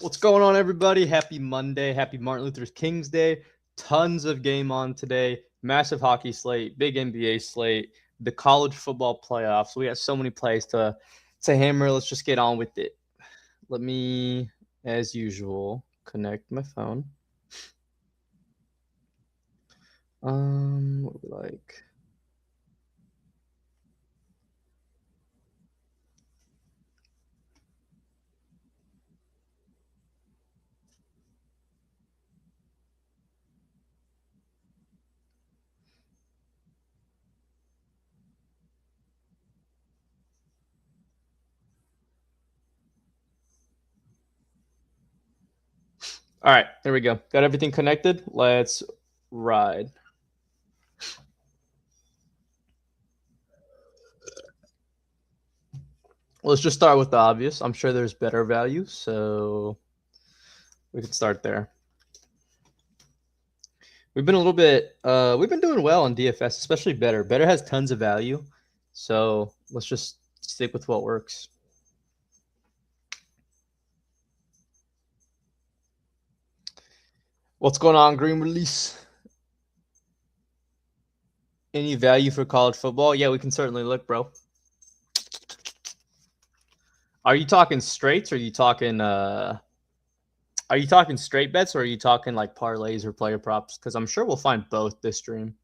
What's going on, everybody? Happy Monday. Happy Martin Luther King's Day. Tons of game on today. Massive hockey slate, big NBA slate, the college football playoffs. We got so many plays to hammer. Let's just get on with it. Let me, as usual, connect my phone. What would we like? All right, there we go. Got everything connected. Let's ride. Let's just start with the obvious. I'm sure there's better value, so we can start there. We've been a little bit, we've been doing well on DFS, especially better. Better has tons of value, so let's just stick with what works. What's going on, Green Release? Any value for college football? Yeah, we can certainly look, bro. Are you talking straights, or are you talking straight bets, or are you talking like parlays or player props? Because I'm sure we'll find both this stream.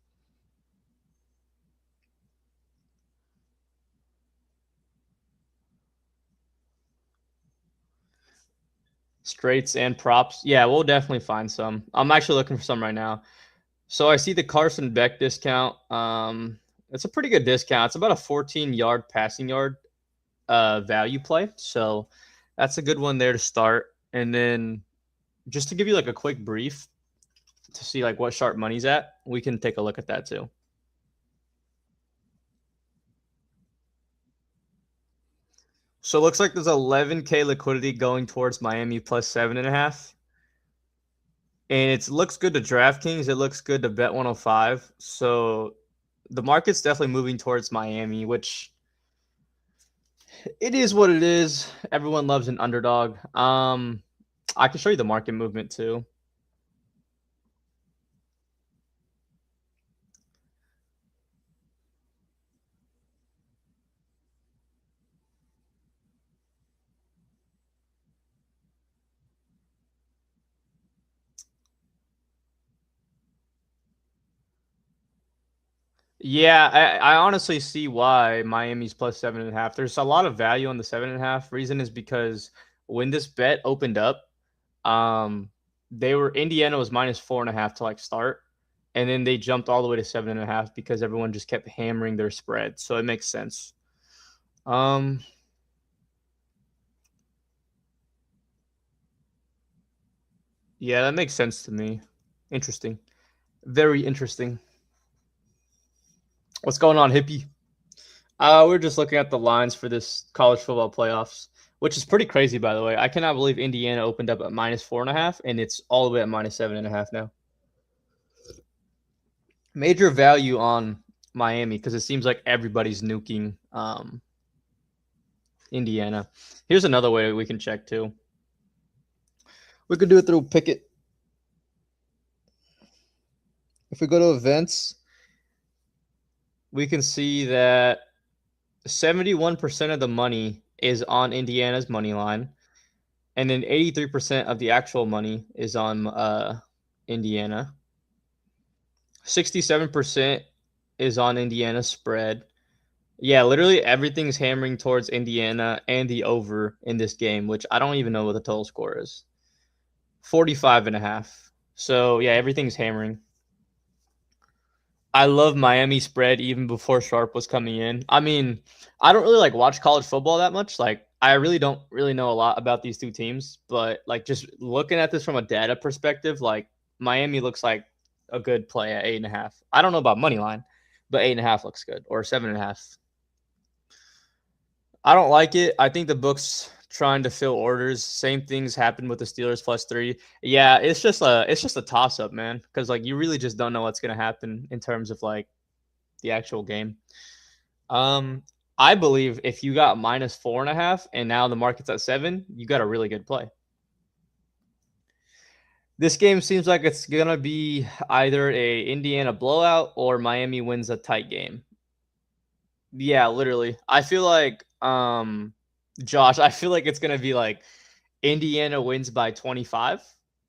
Straights and props. Yeah, we'll definitely find some. I'm actually looking for some right now. So I see the Carson Beck discount. It's a pretty good discount. It's about a 14-yard passing yard value play. So that's a good one there to start. And then just to give you like a quick brief to see like what sharp money's at, we can take a look at that too. So it looks like there's 11K liquidity going towards Miami plus 7.5. And it looks good to DraftKings. It looks good to Bet 105. So the market's definitely moving towards Miami, which it is what it is. Everyone loves an underdog. I can show you the market movement too. Yeah, I honestly see why Miami's plus 7.5. There's a lot of value on the 7.5. Reason is because when this bet opened up, Indiana was minus 4.5 to like start, and then they jumped all the way to 7.5 because everyone just kept hammering their spread. So it makes sense. Yeah, that makes sense to me. Interesting. Very interesting. What's going on, hippie? We're just looking at the lines for this college football playoffs, which is pretty crazy, by the way. I cannot believe Indiana opened up at minus 4.5, and it's all the way at minus 7.5 now. Major value on Miami because it seems like everybody's nuking Indiana. Here's another way we can check too. We could do it through Pickett. If we go to events, we can see that 71% of the money is on Indiana's money line, and then 83% of the actual money is on Indiana. 67% is on Indiana spread. Yeah, literally everything's hammering towards Indiana and the over in this game, which I don't even know what the total score is. 45.5. So yeah, everything's hammering. I love Miami spread even before Sharp was coming in. I mean, I don't really like watch college football that much. Like, I really don't really know a lot about these two teams, but like just looking at this from a data perspective, like Miami looks like a good play at 8.5. I don't know about money line, but 8.5 looks good, or 7.5. I don't like it. I think the book's trying to fill orders. Same things happened with the Steelers plus 3. Yeah, it's just a toss up, man, because like you really just don't know what's gonna happen in terms of like the actual game. I believe if you got minus 4.5 and now the market's at 7, you got a really good play. This game seems like it's gonna be either a Indiana blowout or Miami wins a tight game. Yeah, literally. I feel like, Josh, I feel like it's gonna be like Indiana wins by 25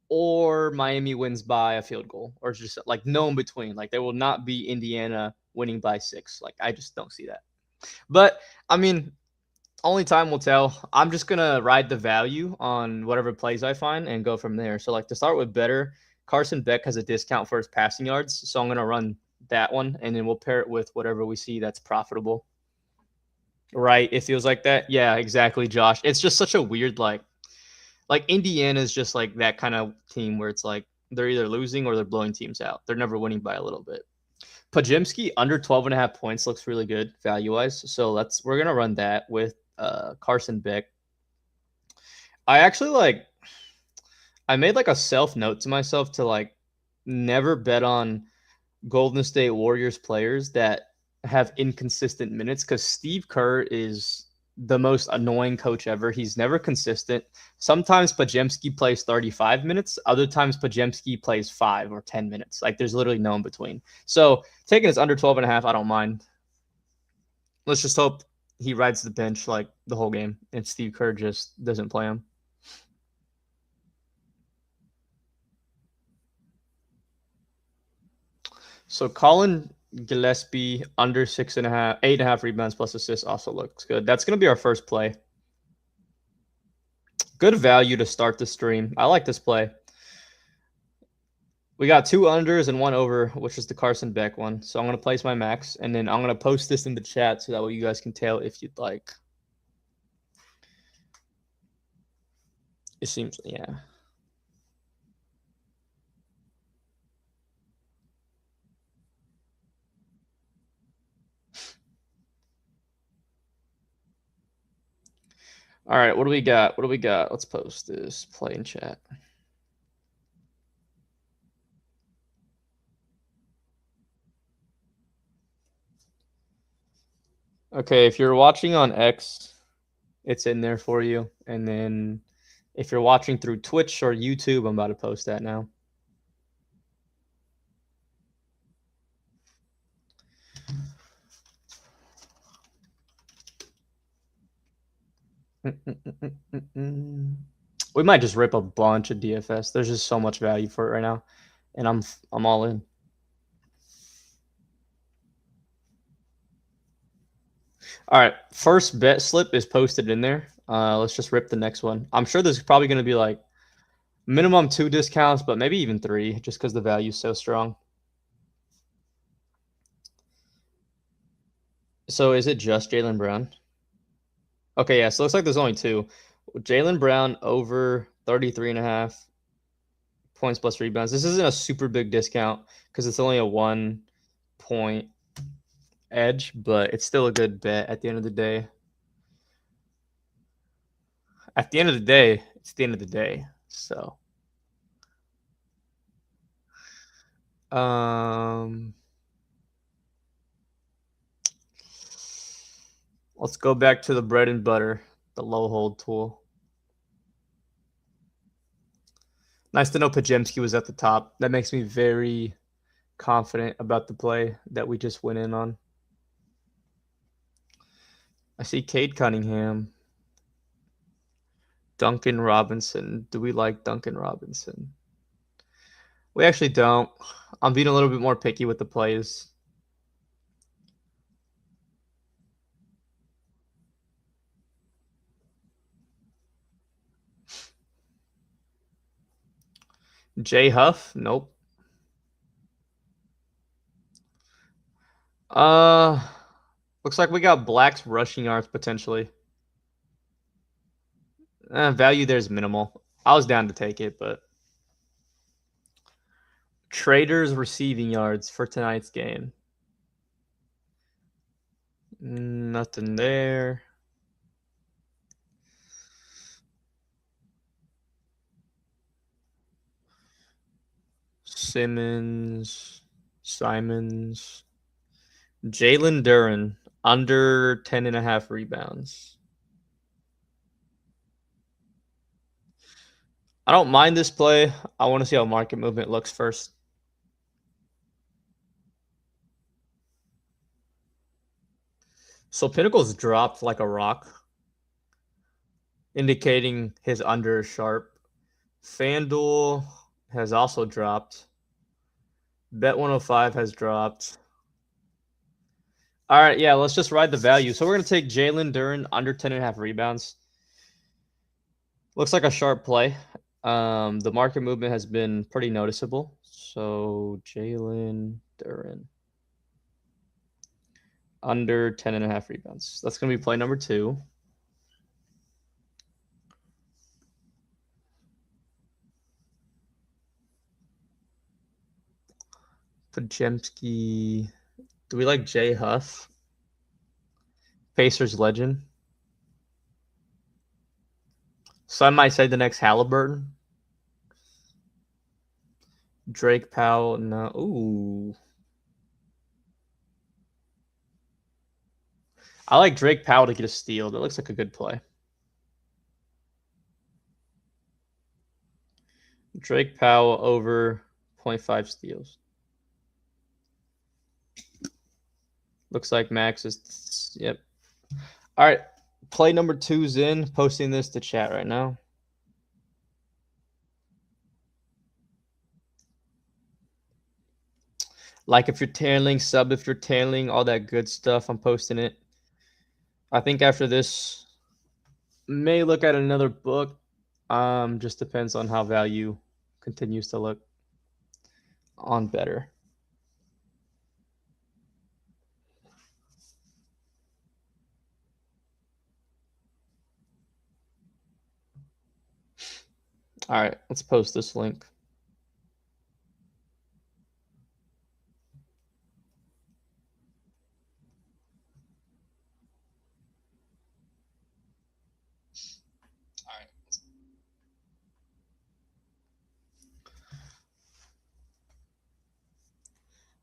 or Miami wins by a field goal, or just like no in between. Like there will not be Indiana winning by 6. Like I just don't see that. But I mean, only time will tell. I'm just gonna ride the value on whatever plays I find and go from there. So like to start with better, Carson Beck has a discount for his passing yards, so I'm gonna run that one, and then we'll pair it with whatever we see that's profitable. Right? It feels like that. Yeah, exactly, Josh. It's just such a weird like Indiana is just like that kind of team where it's like they're either losing or they're blowing teams out. They're never winning by a little bit. Pajimski under 12.5 points looks really good value wise. So we're gonna run that with Carson Beck. I actually I made like a self note to myself to like never bet on Golden State Warriors players that have inconsistent minutes because Steve Kerr is the most annoying coach ever. He's never consistent. Sometimes Pajemski plays 35 minutes. Other times Pajemski plays 5 or 10 minutes. Like there's literally no in between. So taking us under 12.5, I don't mind. Let's just hope he rides the bench like the whole game and Steve Kerr just doesn't play him. So Colin Gillespie under 6.5, 8.5 rebounds plus assists also looks good. That's going to be our first play. Good value to start the stream. I like this play. We got 2 unders and 1 over, which is the Carson Beck one. So I'm going to place my max, and then I'm going to post this in the chat so that way you guys can tell if you'd like. It seems, yeah. All right, what do we got? What do we got? Let's post this play in chat. Okay, if you're watching on X, it's in there for you. And then if you're watching through Twitch or YouTube, I'm about to post that now. We might just rip a bunch of DFS. There's just so much value for it right now, and I'm all in. All right, first bet slip is posted in there. Let's just rip the next one. I'm sure there's probably going to be like minimum 2 discounts, but maybe even 3, just because the value is so strong. So is it just Jaylen Brown? Okay, yeah. So it looks like there's only 2. Jaylen Brown over 33.5 points plus rebounds. This isn't a super big discount because it's only a 1 point edge, but it's still a good bet at the end of the day. At the end of the day, it's the end of the day. So, let's go back to the bread and butter, the low hold tool. Nice to know Pajemski was at the top. That makes me very confident about the play that we just went in on. I see Cade Cunningham. Duncan Robinson. Do we like Duncan Robinson? We actually don't. I'm being a little bit more picky with the plays. Jay Huff? Nope. Looks like we got Black's rushing yards potentially. Value there's minimal. I was down to take it, but Traders receiving yards for tonight's game. Nothing there. Simons, Simons, Jalen Duren under 10.5 rebounds. I don't mind this play. I want to see how market movement looks first. So Pinnacle's dropped like a rock, indicating his under is sharp. FanDuel has also dropped. Bet 105 has dropped. All right, yeah, let's just ride the value. So we're going to take Jalen Duren under 10.5 rebounds. Looks like a sharp play. The market movement has been pretty noticeable. So Jalen Duren under 10.5 rebounds. That's going to be play number 2. Pajemski. Do we like Jay Huff? Pacers legend. So I might say the next Halliburton. Drake Powell. No. Ooh. I like Drake Powell to get a steal. That looks like a good play. Drake Powell over 0.5 steals. Looks like Max is. Yep. All right. Play number 2's in. Posting this to chat right now. Like if you're tailing, sub if you're tailing, all that good stuff. I'm posting it. I think after this, may look at another book. Just depends on how value continues to look on better. All right, let's post this link. All right.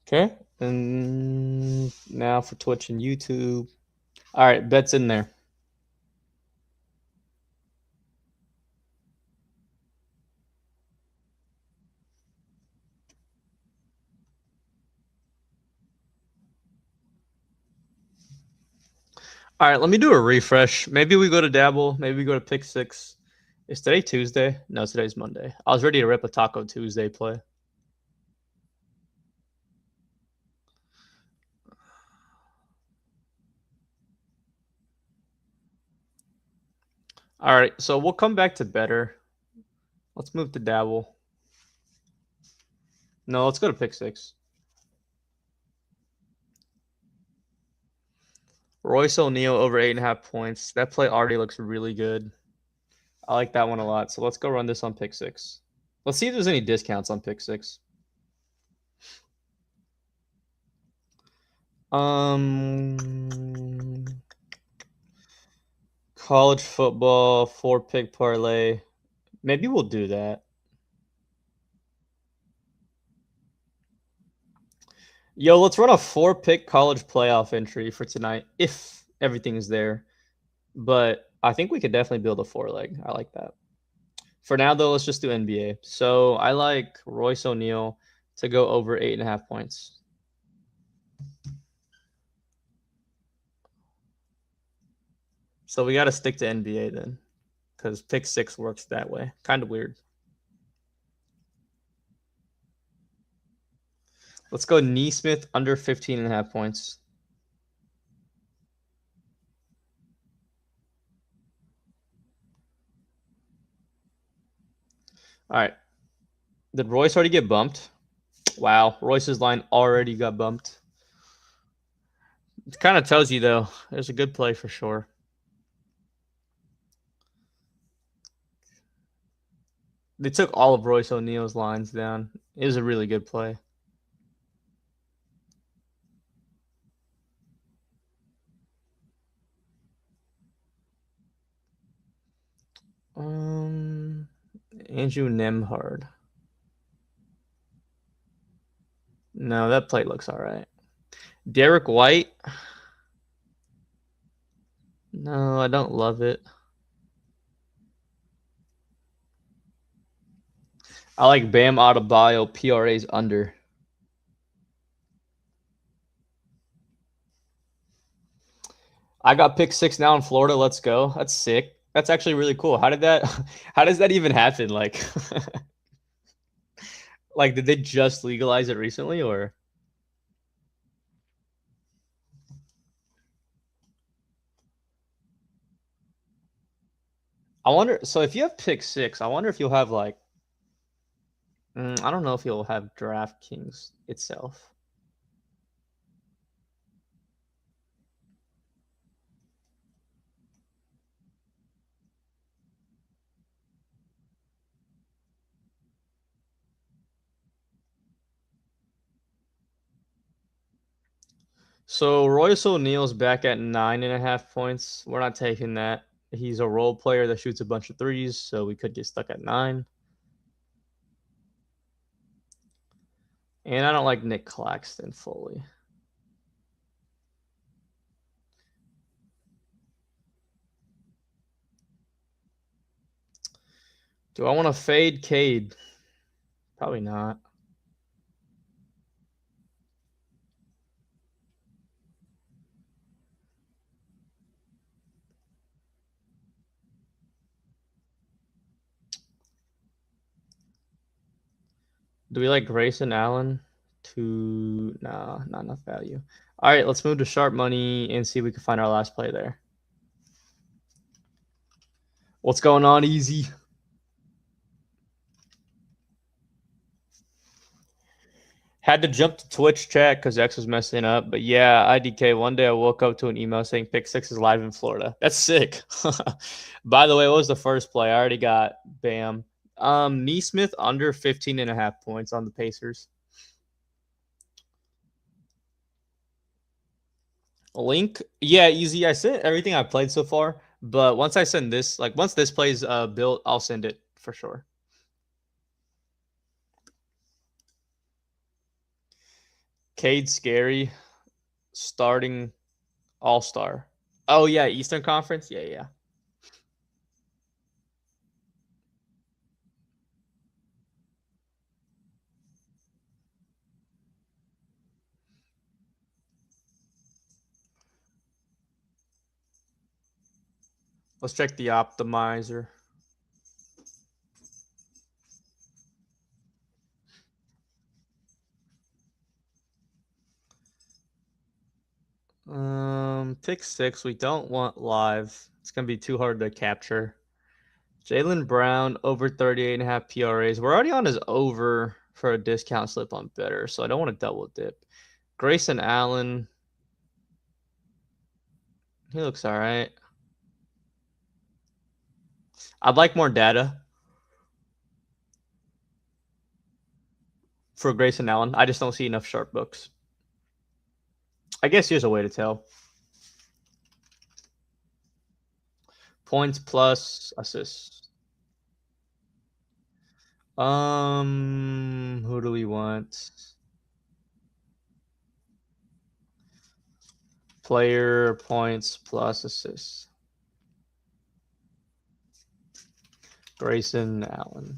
Okay, and now for Twitch and YouTube. All right, bets in there. All right, let me do a refresh. Maybe we go to Dabble. Maybe we go to Pick 6. Is today Tuesday? No, today's Monday. I was ready to rip a Taco Tuesday play. All right, so we'll come back to better. Let's move to Dabble. No, let's go to Pick 6. Royce O'Neal over 8.5 points. That play already looks really good. I like that one a lot. So let's go run this on Pick 6. Let's see if there's any discounts on Pick 6. College football 4-pick parlay. Maybe we'll do that. Yo, let's run a 4-pick college playoff entry for tonight if everything is there. But I think we could definitely build a 4-leg. I like that. For now, though, let's just do NBA. So I like Royce O'Neal to go over 8.5 points. So we got to stick to NBA then, because Pick 6 works that way. Kind of weird. Let's go Neesmith under 15.5 points. All right. Did Royce already get bumped? Wow, Royce's line already got bumped. It kind of tells you, though, there's a good play for sure. They took all of Royce O'Neal's lines down. It was a really good play. Andrew Nemhard. No, that play looks all right. Derek White. No, I don't love it. I like Bam Adebayo PRA's under. I got pick 6 now in Florida. Let's go. That's sick. That's actually really cool. How did that how does that even happen? Like like did they just legalize it recently or I wonder so if you have pick 6, I wonder if you'll have like I don't know if you'll have DraftKings itself. So Royce O'Neal's back at 9.5 points. We're not taking that. He's a role player that shoots a bunch of threes, so we could get stuck at 9. And I don't like Nick Claxton fully. Do I want to fade Cade? Probably not. Do we like Grayson Allen? Nah, not enough value. All right, let's move to sharp money and see if we can find our last play there. What's going on, Easy? Had to jump to Twitch chat because X was messing up. But yeah, IDK, one day I woke up to an email saying Pick 6 is live in Florida. That's sick. By the way, what was the first play? I already got Bam. Neesmith under 15.5 points on the Pacers. Link, yeah, easy. I sent everything I played so far, but once I send this, like once this plays built, I'll send it for sure. Cade Scary starting All Star. Oh yeah, Eastern Conference. Yeah, yeah. Let's check the optimizer. Pick 6. We don't want live. It's gonna be too hard to capture. Jaylen Brown over 38.5 PRAs. We're already on his over for a discount slip on better, so I don't want to double dip. Grayson Allen. He looks all right. I'd like more data for Grayson Allen. I just don't see enough sharp books. I guess here's a way to tell. Points plus assists. Who do we want? Player points plus assists. Grayson Allen.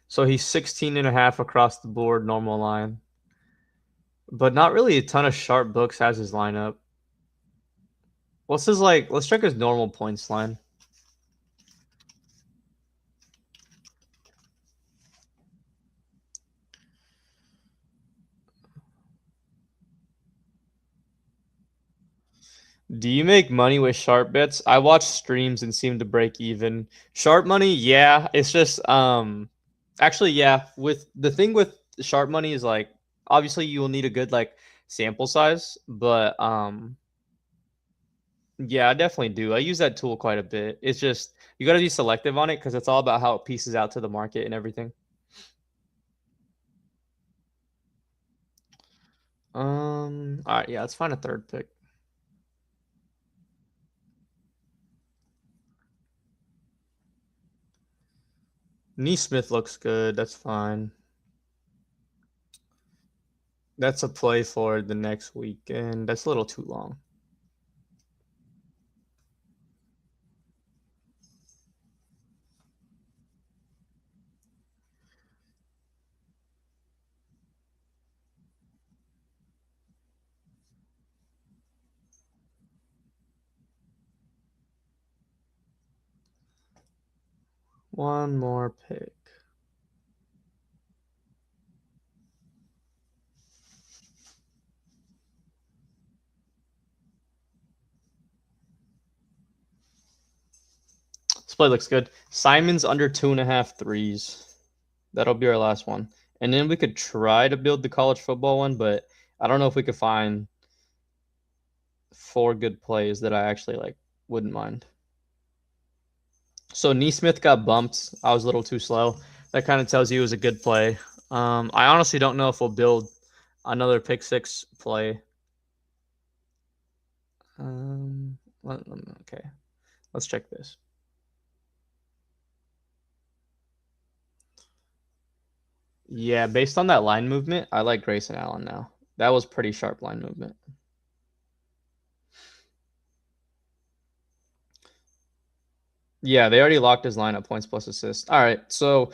So he's 16.5 across the board, normal line. But not really a ton of sharp books has his lineup. What's his like? Let's check his normal points line. Do you make money with sharp bets? I watch streams and seem to break even. Sharp money, yeah. It's just actually yeah, with the thing with sharp money is like obviously you will need a good like sample size, but yeah, I definitely do. I use that tool quite a bit. It's just you got to be selective on it because it's all about how it pieces out to the market and everything. All right, yeah, let's find a third pick. Neesmith looks good. That's fine. That's a play for the next weekend. That's a little too long. One more pick. This play looks good. Simon's under 2.5 threes. That'll be our last one. And then we could try to build the college football one, but I don't know if we could find 4 good plays that I actually like. Wouldn't mind. So Neesmith got bumped. I was a little too slow. That kind of tells you it was a good play. I honestly don't know if we'll build another pick 6 play. Okay. Let's check this. Yeah, based on that line movement, I like Grayson Allen now. That was pretty sharp line movement. Yeah, they already locked his lineup points plus assist. All right, so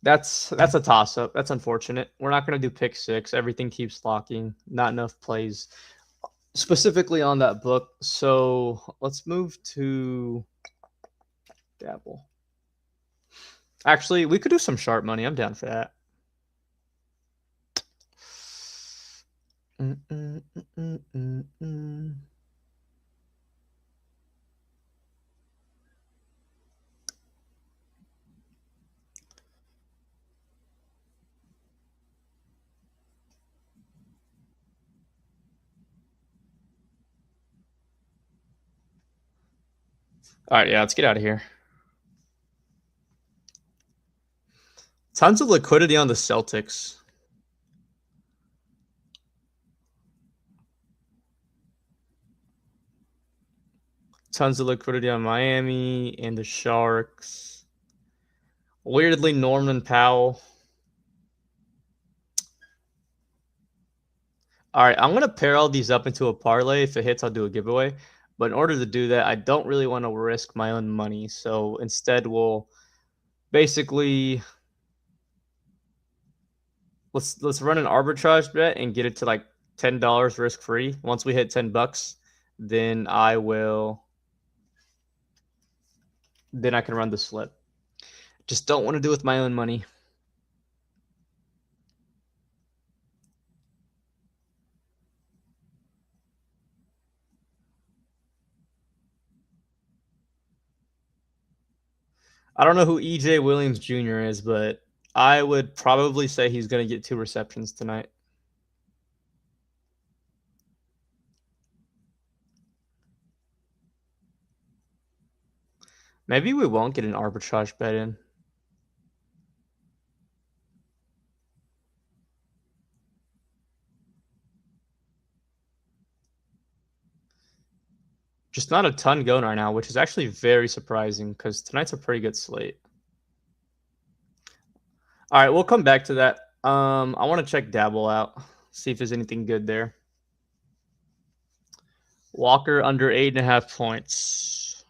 that's a toss up. That's unfortunate. We're not gonna do pick 6. Everything keeps locking. Not enough plays specifically on that book. So let's move to Dabble. Actually, we could do some sharp money. I'm down for that. All right, yeah, let's get out of here. Tons of liquidity on the Celtics. Tons of liquidity on Miami and the Sharks. Weirdly, Norman Powell. All right, I'm going to pair all these up into a parlay. If it hits, I'll do a giveaway. But in order to do that, I don't really want to risk my own money. So instead, we'll basically let's run an arbitrage bet and get it to like $10 risk free. Once we hit $10, then I can run the slip. Just don't want to do it with my own money. I don't know who EJ Williams Jr. is, but I would probably say he's going to get 2 receptions tonight. Maybe we won't get an arbitrage bet in. Just not a ton going right now, which is actually very surprising because tonight's a pretty good slate. All right, we'll come back to that. I want to check Dabble out, see if there's anything good there. Walker under 8.5 points.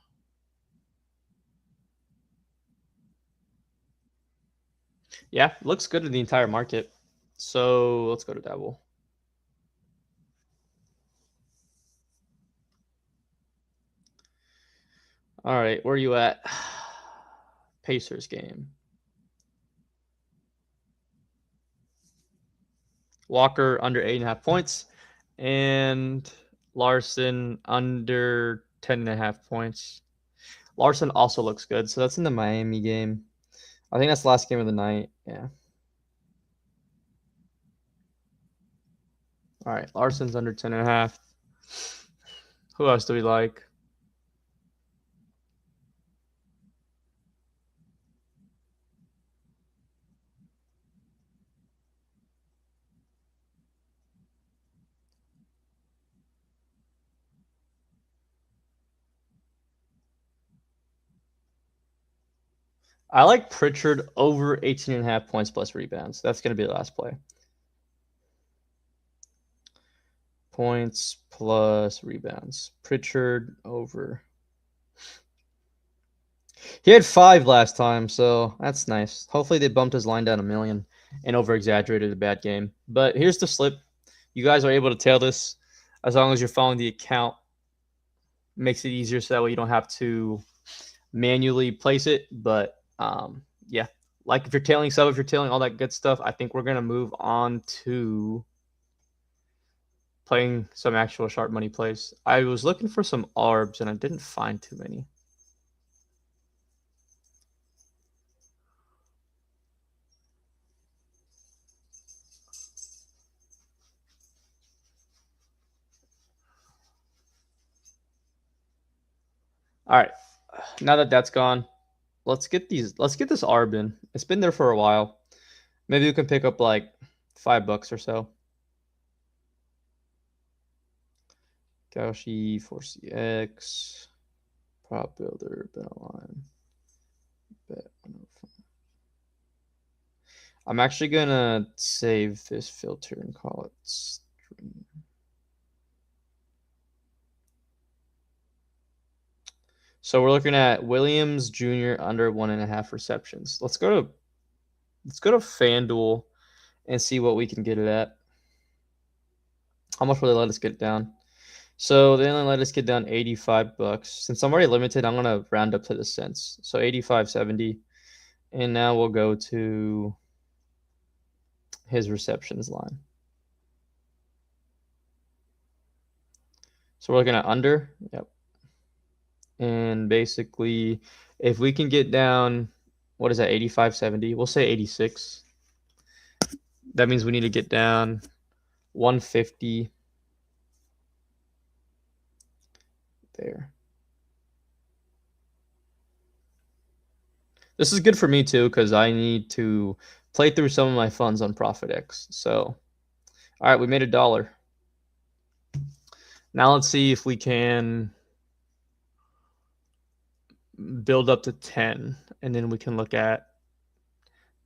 Yeah, looks good in the entire market. So let's go to Dabble. All right, where are you at? Pacers game. Walker under 8.5 points, and Larson under 10.5 points. Larson also looks good, so that's in the Miami game. I think that's the last game of the night. Yeah. All right, Larson's under 10.5. Who else do we like? I like Pritchard over 18.5 points plus rebounds. That's going to be the last play. Points plus rebounds. Pritchard over. He had 5 last time, so that's nice. Hopefully they bumped his line down 1 million and over-exaggerated a bad game. But here's the slip. You guys are able to tail this as long as you're following the account. Makes it easier so that way you don't have to manually place it. But Yeah, like if you're tailing sub, if you're tailing all that good stuff, I think we're gonna move on to playing some actual sharp money plays. I was looking for some ARBs and I didn't find too many. All right, now that that's gone, let's get these. Let's get this ARB in. It's been there for a while. Maybe we can pick up like $5 or so. Gauchi, 4CX, prop builder, bet online, bet 105. I'm actually gonna save this filter and call it stream. So we're looking at Williams Jr. under 1.5 receptions. Let's go to FanDuel and see what we can get it at. How much will they let us get down? So they only let us get down $85. Since I'm already limited, I'm gonna round up to the cents. So 85.70. And now we'll go to his receptions line. So we're looking at under. Yep. And basically, if we can get down, what is that, 85.70? We'll say 86. That means we need to get down 150 there. This is good for me too because I need to play through some of my funds on ProfitX. So, all right, we made $1. Now let's see if we can build up to 10, and then we can look at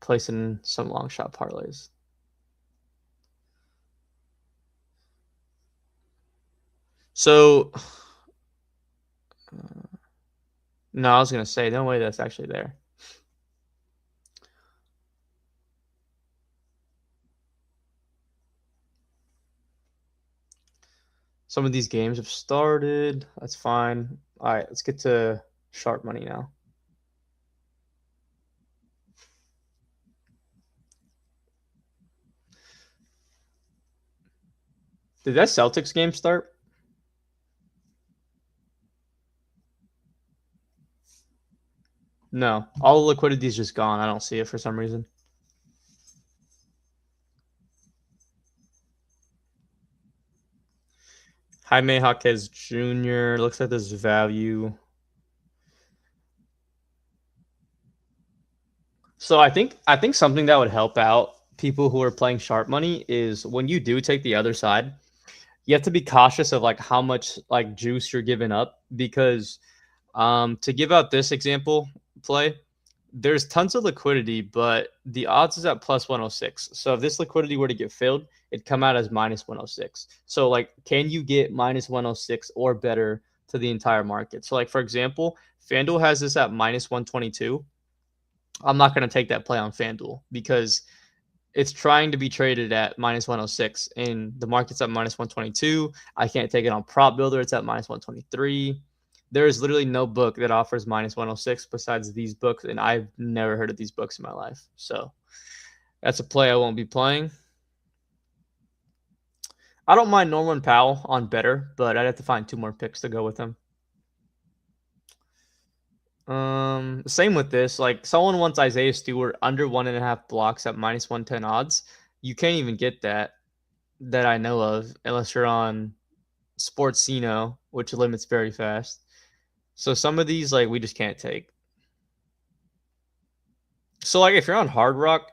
placing some long shot parlays. So, no, I was going to say, no way that's actually there. Some of these games have started. That's fine. All right, let's get to sharp money now. Did that Celtics game start? No. All the liquidity is just gone. I don't see it for some reason. Jaime Jaquez Jr. Looks like there's value. So I think something that would help out people who are playing sharp money is when you do take the other side, you have to be cautious of like how much like juice you're giving up because to give out this example play, there's tons of liquidity, but the odds is at plus 106. So if this liquidity were to get filled, it'd come out as minus 106. So like, can you get minus 106 or better to the entire market? So like, for example, FanDuel has this at minus 122. I'm not going to take that play on FanDuel because it's trying to be traded at minus 106 and the market's at minus 122. I can't take it on prop builder. It's at minus 123. There is literally no book that offers minus 106 besides these books. And I've never heard of these books in my life. So that's a play I won't be playing. I don't mind Norman Powell on better, but I'd have to find 2 more picks to go with him. Same with this. Like someone wants Isaiah Stewart under 1.5 blocks at minus 110 odds. You can't even get that I know of unless you're on Sportsino, which limits very fast. So some of these like we just can't take. So like if you're on Hard Rock,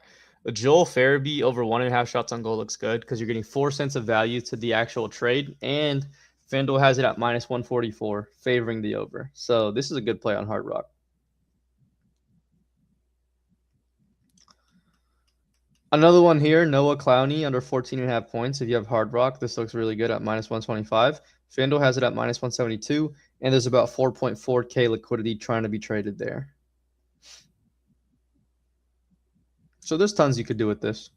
Joel Farabee over 1.5 shots on goal looks good because you're getting 4 cents of value to the actual trade, and FanDuel has it at minus 144, favoring the over. So this is a good play on Hard Rock. Another one here, Noah Clowney under 14.5 points. If you have Hard Rock, this looks really good at minus 125. FanDuel has it at minus 172, and there's about 4.4K liquidity trying to be traded there. So there's tons you could do with this.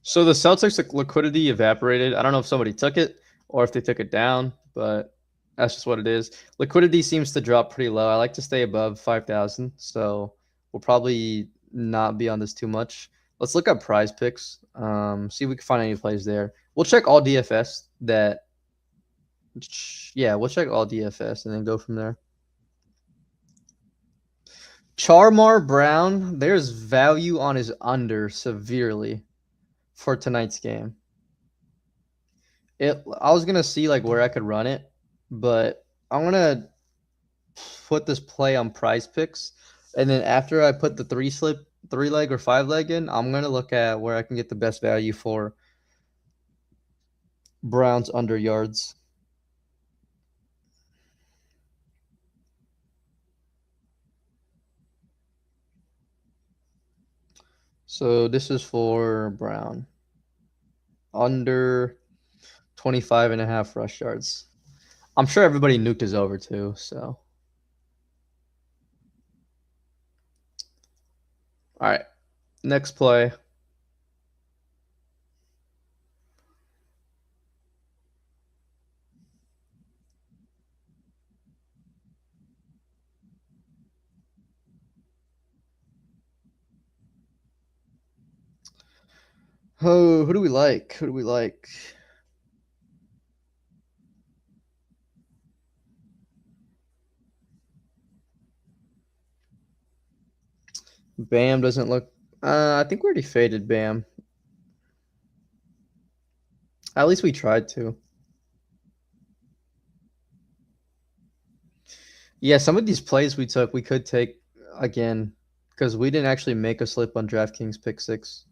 So the Celtics liquidity evaporated. I don't know if somebody took it or if they took it down, but that's just what it is. Liquidity seems to drop pretty low. I like to stay above 5,000, so we'll probably not be on this too much. Let's look up prize picks. See if we can find any plays there. We'll check all DFS that. Yeah, we'll check all DFS and then go from there. Charmar Brown, there's value on his under severely for tonight's game. I was gonna see like where I could run it, but I'm gonna put this play on prize picks, and then after I put the three leg or five leg in, I'm gonna look at where I can get the best value for Browns under yards. So this is for Brown under 25.5 rush yards. I'm sure everybody nuked his over too, so. All right, next play. Oh, who do we like? Who do we like? Bam doesn't look. I think we already faded Bam. At least we tried to. Yeah, some of these plays we took, we could take again because we didn't actually make a slip on DraftKings pick six.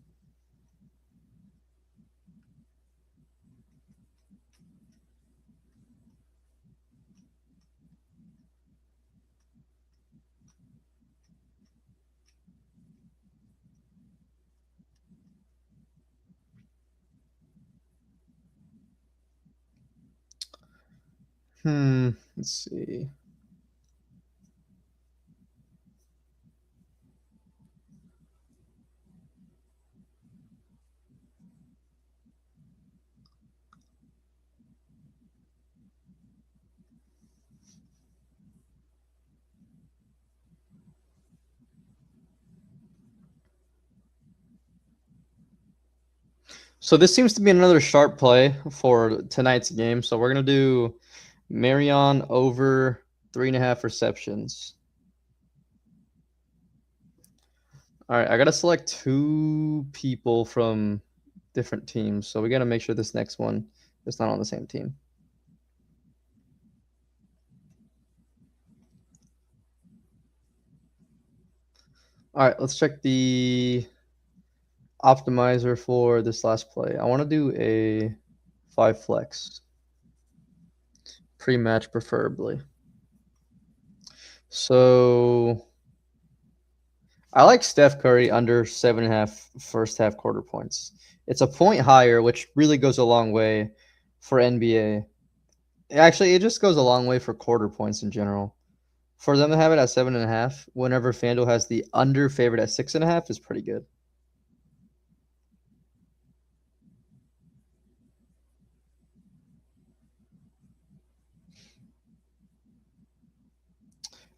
Let's see. So this seems to be another sharp play for tonight's game. So we're gonna do Marion over 3.5 receptions. All right, I gotta select two people from different teams. So we gotta make sure this next one is not on the same team. All right, let's check the optimizer for this last play. I want to do a 5 flex. Pre-match preferably. So I like Steph Curry under 7.5 first half quarter points. It's a point higher, which really goes a long way for NBA. Actually, it just goes a long way for quarter points in general. For them to have it at 7.5, whenever FanDuel has the under favorite at 6.5, is pretty good.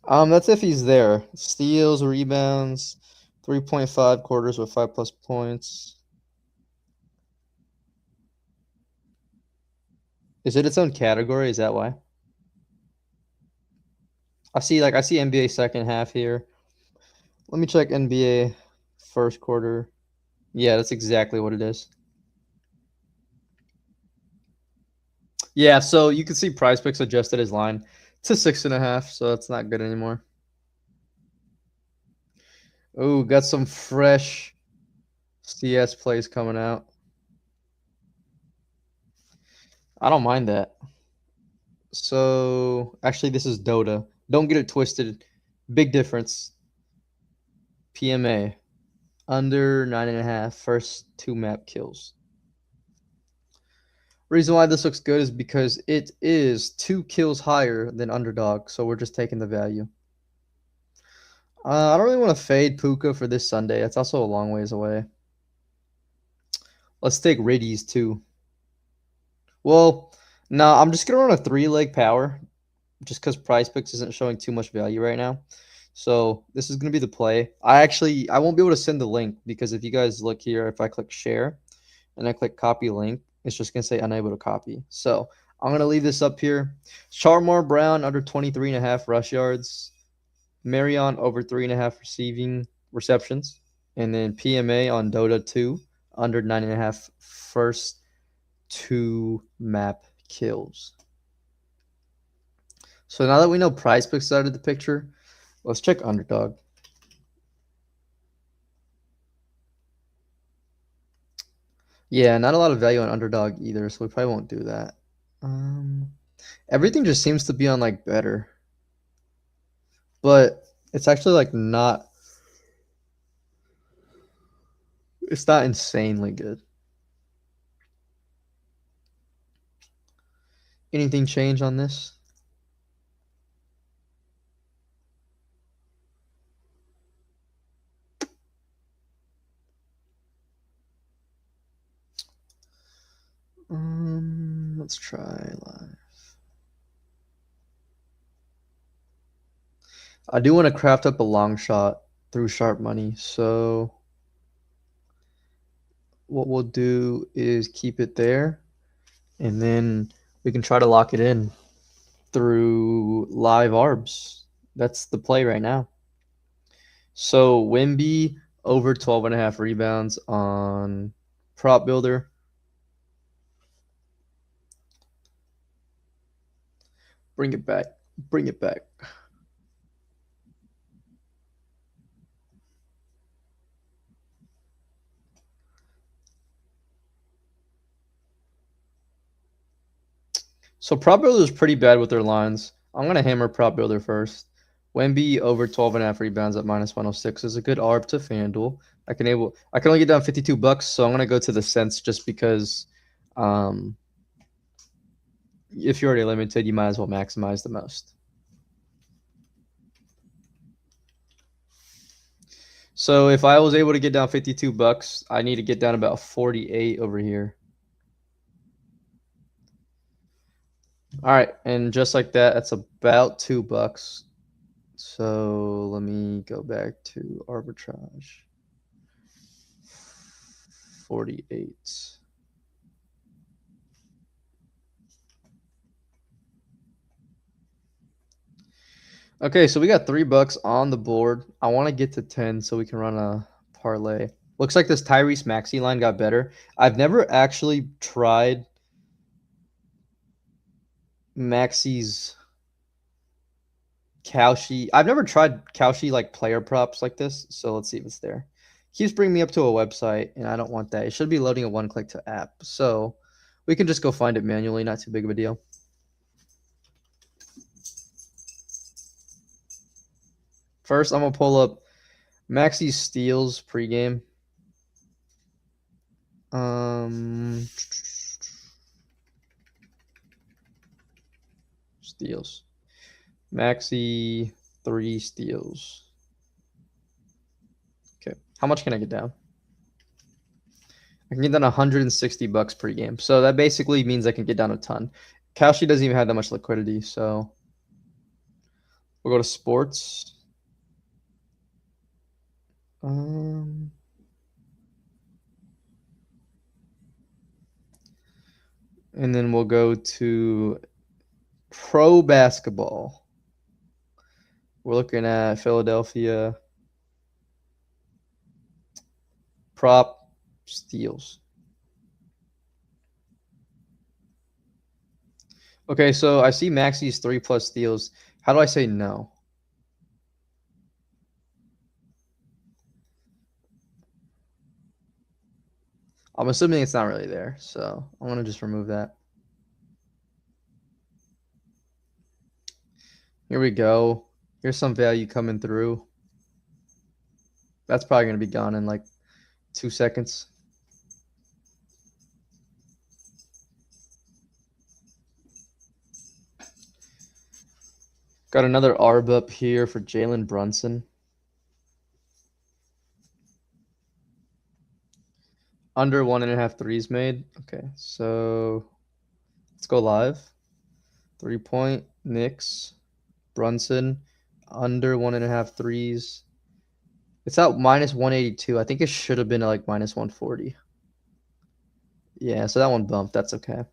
That's if he's there. Steals, rebounds, 3.5 quarters with 5+ points. Is it its own category? Is that why? I see NBA second half here. Let me check NBA first quarter. Yeah, that's exactly what it is. Yeah, so you can see Prize Picks adjusted his line to 6.5, so that's not good anymore. Oh, got some fresh CS plays coming out. I don't mind that. So actually, this is Dota. Don't get it twisted. Big difference. PMA under 9.5 first 2 map kills. Reason why this looks good is because it is 2 kills higher than underdog, so we're just taking the value. I don't really want to fade Puka for this Sunday. It's also a long ways away. Let's take Riddies too. Well, no, I'm just gonna run a 3-leg power, just because Prize Picks isn't showing too much value right now. So this is gonna be the play. I won't be able to send the link because if you guys look here, if I click share and I click copy link, it's just gonna say unable to copy. So I'm gonna leave this up here. Charmar Brown under 23.5 rush yards. Marion over 3.5 receiving receptions. And then PMA on Dota 2 under 9.5 first 2 map kills. So now that we know Prize Picks out of the picture, let's check Underdog. Yeah, not a lot of value on Underdog either, so we probably won't do that. Everything just seems to be on like better, but it's actually like not. It's not insanely good. Anything change on this? Let's try live. I do want to craft up a long shot through sharp money, so what we'll do is keep it there, and then we can try to lock it in through live ARBs. That's the play right now. So Wimby over 12.5 rebounds on prop builder. Bring it back. Bring it back. So prop builder is pretty bad with their lines. I'm gonna hammer prop builder first. Wemby over 12.5 rebounds at -106 is a good ARB to FanDuel. I can only get down $52, so I'm gonna go to the cents just because if you're already limited, you might as well maximize the most. So if I was able to get down $52, I need to get down about 48 over here. All right, and just like that, that's about $2. So let me go back to arbitrage. 48. Okay, so we got $3 on the board. I want to get to 10 so we can run a parlay. Looks like this Tyrese Maxey line got better. I've never actually tried Maxey's Cauchy. I've never tried Cauchy like player props like this, so let's see if it's there. Keeps bringing me up to a website, and I don't want that. It should be loading a one-click to app, so we can just go find it manually. Not too big of a deal. First, I'm gonna pull up Maxey's steals pregame. Steals. Maxey 3 steals. Okay, how much can I get down? I can get down $160 pregame. So that basically means I can get down a ton. Cauchy doesn't even have that much liquidity, so we'll go to sports. And then we'll go to pro basketball. We're looking at Philadelphia prop steals. Okay, so I see Maxey's 3+ steals. How do I say no? I'm assuming it's not really there, so I'm going to just remove that. Here we go. Here's some value coming through. That's probably going to be gone in like 2 seconds. Got another ARB up here for Jalen Brunson. Under 1.5 threes made. Okay, so let's go live. 3-point, Knicks, Brunson, under 1.5 threes. It's out minus 182. I think it should have been like minus 140. Yeah, so that one bumped. That's okay.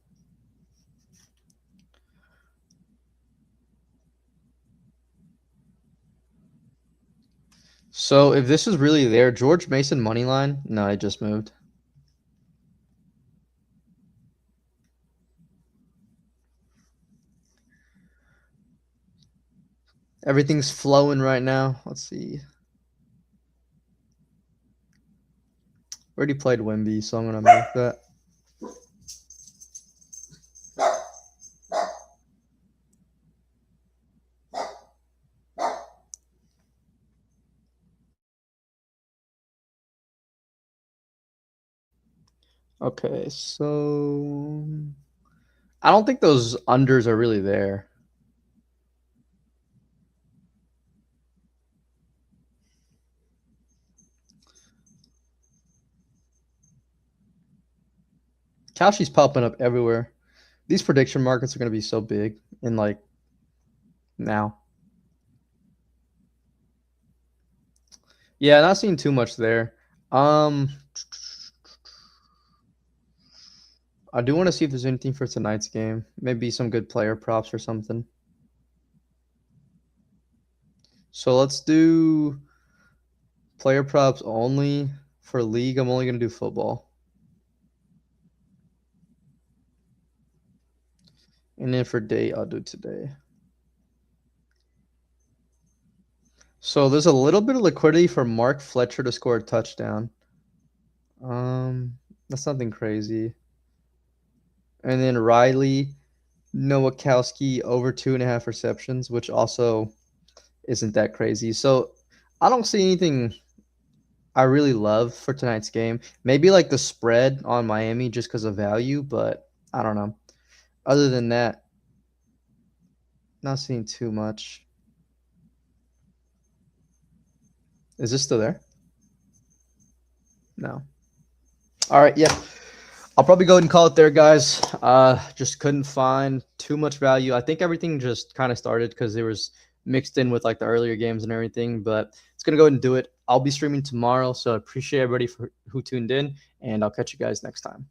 So if this is really there, George Mason money line? No, it just moved. Everything's flowing right now. Let's see. Already played Wemby, so I'm gonna make that. Okay, so I don't think those unders are really there. Kalshi's popping up everywhere. These prediction markets are going to be so big in like now. Yeah, not seeing too much there. I do want to see if there's anything for tonight's game. Maybe some good player props or something. So let's do player props only. For league, I'm only going to do football. And then for day, I'll do today. So there's a little bit of liquidity for Mark Fletcher to score a touchdown. That's nothing crazy. And then Riley, Nowakowski over 2.5 receptions, which also isn't that crazy. So I don't see anything I really love for tonight's game. Maybe like the spread on Miami just because of value, but I don't know. Other than that, not seeing too much. Is this still there? No. All right, yeah. I'll probably go ahead and call it there, guys. Just couldn't find too much value. I think everything just kind of started because there was mixed in with like the earlier games and everything, but it's gonna go ahead and do it. I'll be streaming tomorrow, so I appreciate everybody who tuned in, and I'll catch you guys next time.